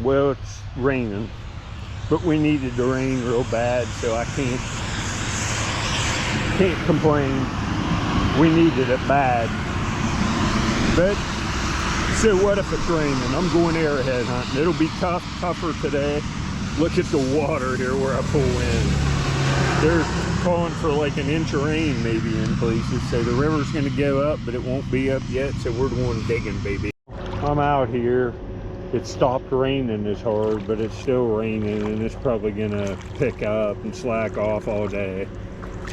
Well, it's raining, but we needed the rain real bad, so I can't complain. We needed it bad. But so what if it's raining? I'm going arrowhead hunting. It'll be tougher today. Look at the water here where I pull in. They're calling for like an inch of rain maybe in places. So the river's gonna go up, but it won't be up yet. So we're going digging, baby. I'm out here. It stopped raining as hard, but it's still raining, and it's probably gonna pick up and slack off all day.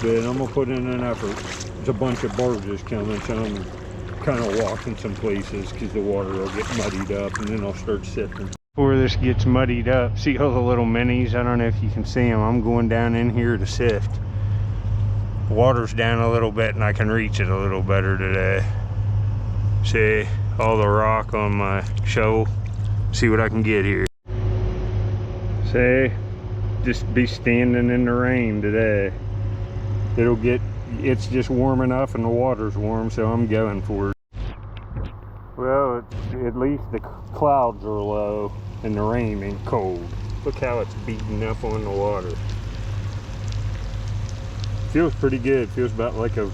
But I'm gonna put in an effort. There's a bunch of barges coming, so I'm kind of walking some places because the water will get muddied up, and then I'll start sifting. Before this gets muddied up, see all the little minis? I don't know if you can see them. I'm going down in here to sift. Water's down a little bit, and I can reach it a little better today. See all the rock on my shovel? See what I can get here. See, just be standing in the rain today. It's just warm enough and the water's warm, so I'm going for it. Well, at least the clouds are low and the rain ain't cold. Look how it's beating up on the water. Feels pretty good. Feels about like a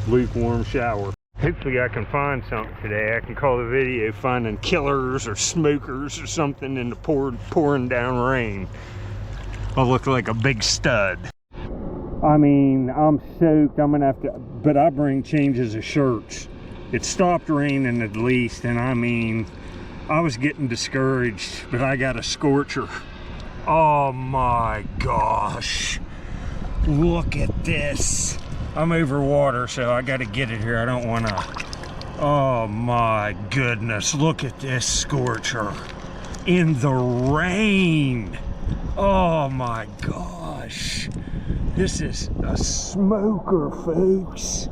lukewarm shower. Hopefully I can find something today. I can call the video finding killers or smokers or something in the pouring down rain. I'll look like a big stud. I mean, I'm soaked. I'm gonna have to, but I bring changes of shirts. It stopped raining at least, and I mean, I was getting discouraged, but I got a scorcher. Oh my gosh. Look at this. I'm over water, so I gotta get it here. I don't wanna, oh my goodness. Look at this scorcher in the rain. Oh my gosh. This is a smoker, folks.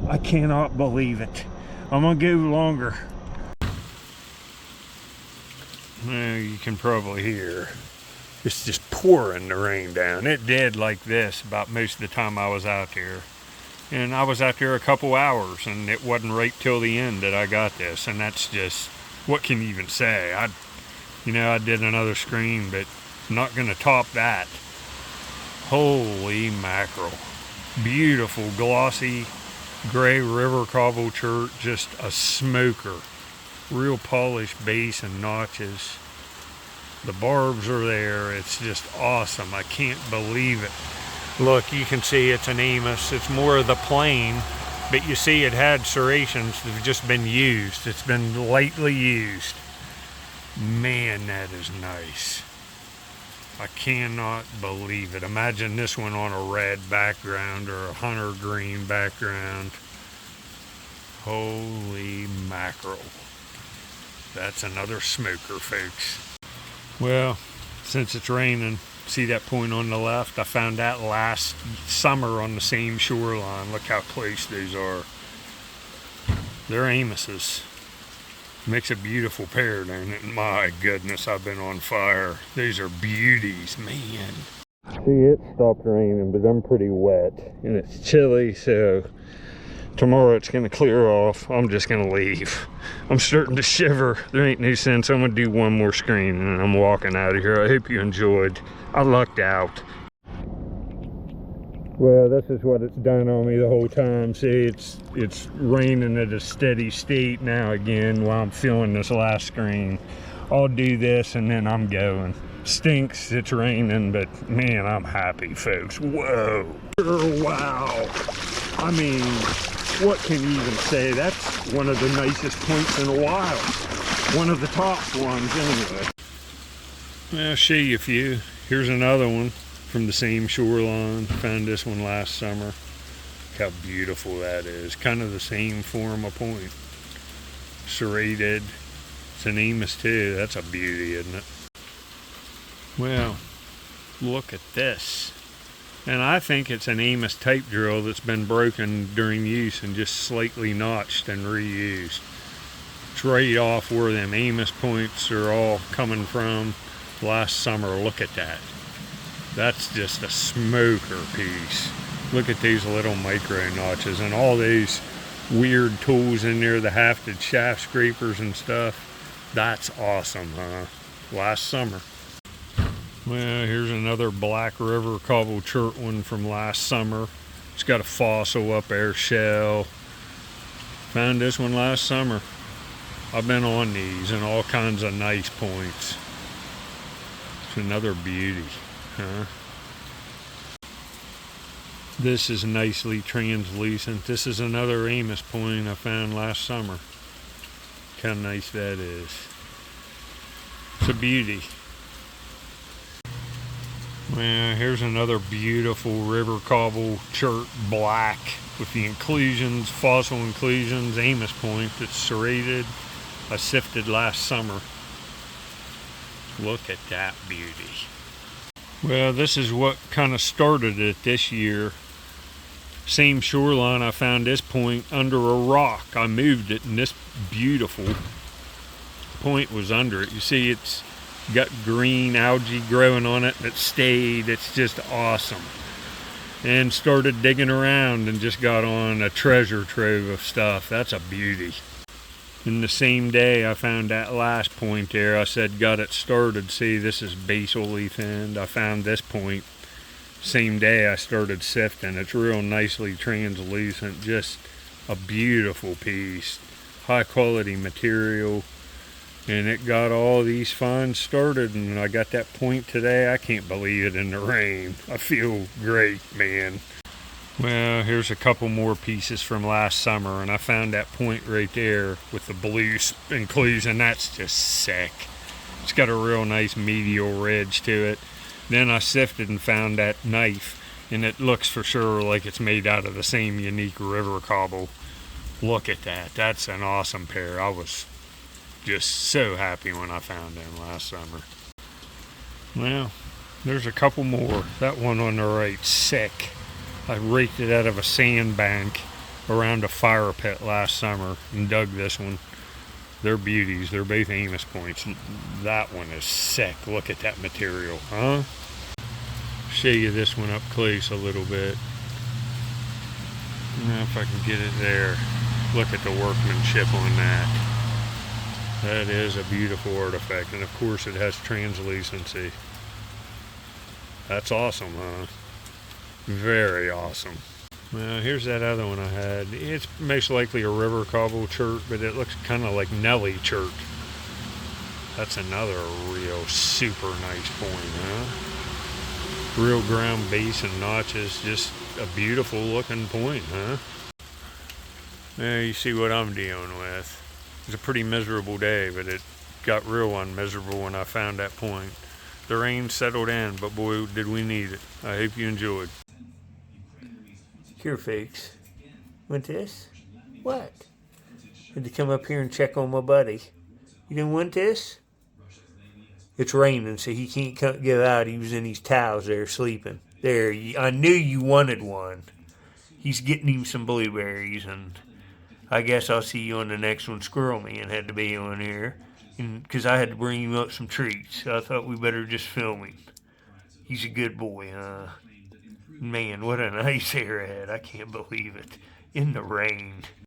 I cannot believe it. I'm gonna go longer. Well, you can probably hear it's just pouring the rain down. It did like this about most of the time I was out there. And I was out there a couple hours, and it wasn't right till the end that I got this. And that's just, what can you even say? I did another screen, but I'm not gonna top that. Holy mackerel. Beautiful, glossy, gray river cobble chert, just a smoker. Real polished base and notches. The barbs are there. It's just awesome. I can't believe it. Look, you can see it's an Amos. It's more of the plain, but you see it had serrations that have just been used. It's been lightly used. Man, that is nice. I cannot believe it. Imagine this one on a red background or a hunter green background. Holy mackerel. That's another smoker, folks. Well, since it's raining, see that point on the left? I found that last summer on the same shoreline. Look how close those are. They're Amos's. Makes a beautiful pair, don't it? My goodness, I've been on fire. These are beauties, man. See, it stopped raining, but I'm pretty wet. And it's chilly, so tomorrow it's gonna clear off. I'm just gonna leave. I'm starting to shiver. There ain't no sense. I'm gonna do one more screen and I'm walking out of here. I hope you enjoyed. I lucked out. Well, this is what it's done on me the whole time. See, it's raining at a steady state now again while I'm filling this last screen. I'll do this and then I'm going. Stinks, it's raining, but man, I'm happy, folks. Whoa. Wow. I mean, what can you even say? That's one of the nicest points in a while. One of the top ones, anyway. I'll show you a few. Here's another one from the same shoreline. Found this one last summer. Look how beautiful that is. Kind of the same form of point. Serrated. It's an Amos too. That's a beauty, isn't it? Well, look at this. And I think it's an Amos tape drill that's been broken during use and just slightly notched and reused. It's right off where them Amos points are all coming from last summer. Look at that. That's just a smoker piece. Look at these little micro notches and all these weird tools in there, the hafted shaft scrapers and stuff. That's awesome, huh? last summer. Well, here's another Black River cobble chert one from last summer. It's got a fossil up there, shell. Found this one last summer. I've been on these in all kinds of nice points. It's another beauty, huh? This is nicely translucent. This is another Amos point I found last summer. Look how nice that is. It's a beauty. Well, here's another beautiful river cobble chert black with the inclusions, fossil inclusions, Amos point that's serrated. I sifted last summer. Look at that beauty. Well, this is what kind of started it this year. Same shoreline, I found this point under a rock. I moved it and this beautiful point was under it. You see it's got green algae growing on it that stayed. It's just awesome. And started digging around and just got on a treasure trove of stuff. That's a beauty. And the same day I found that last point there, I said got it started. See, this is basally thinned. I found this point. Same day I started sifting. It's real nicely translucent, just a beautiful piece, high quality material, and it got all these finds started, and I got that point today. I can't believe it in the rain. I feel great, man. Well, here's a couple more pieces from last summer, and I found that point right there with the blue inclusion. That's just sick. It's got a real nice medial ridge to it. Then I sifted and found that knife, and it looks for sure like it's made out of the same unique river cobble. Look at that. That's an awesome pair. I was just so happy when I found them last summer. Well, there's a couple more. That one on the right, sick. I raked it out of a sandbank around a fire pit last summer and dug this one. They're beauties. They're both Amos points. That one is sick. Look at that material, huh? Show you this one up close a little bit. Now if I can get it there. Look at the workmanship on that. That is a beautiful artifact, and of course it has translucency. That's awesome, huh? Very awesome. Well, here's that other one I had. It's most likely a river cobble chert, but it looks kind of like Nelly chert. That's another real super nice point, huh? Real ground base and notches, just a beautiful looking point, huh? Now you see what I'm dealing with. It was a pretty miserable day, but it got real unmiserable when I found that point. The rain settled in, but boy, did we need it. I hope you enjoyed. Here, folks. Want this? What? Had to come up here and check on my buddy. You didn't want this? It's raining, so he can't go out. He was in his towels there sleeping. There, I knew you wanted one. He's getting him some blueberries, and I guess I'll see you on the next one. Squirrel Man had to be on here, because I had to bring him up some treats. So I thought we better just film him. He's a good boy, huh? Man, what a nice arrowhead. I can't believe it. In the rain.